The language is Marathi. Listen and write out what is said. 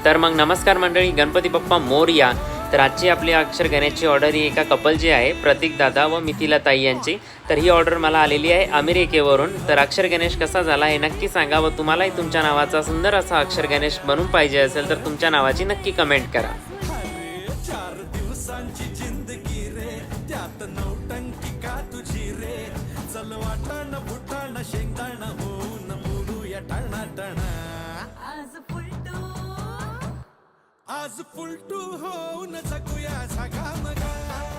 तर मग नमस्कार मंडळी, गणपती बाप्पा मोरया. तर आजची आपली अक्षर गणेशची ऑर्डर ही एका कपलची आहे, प्रतीक दादा व मिथिला ताई यांची. तर ही ऑर्डर मला आलेली आहे अमेरिकेवरून. तर अक्षर गणेश कसा झाला हे नक्की सांगा व तुम्हालाही तुमच्या नावाचा सुंदर असा अक्षर गणेश बनवून पाहिजे असेल तर तुमच्या नावाची नक्की कमेंट करा. आज फुलटू होऊन जगूया सगळा मगा.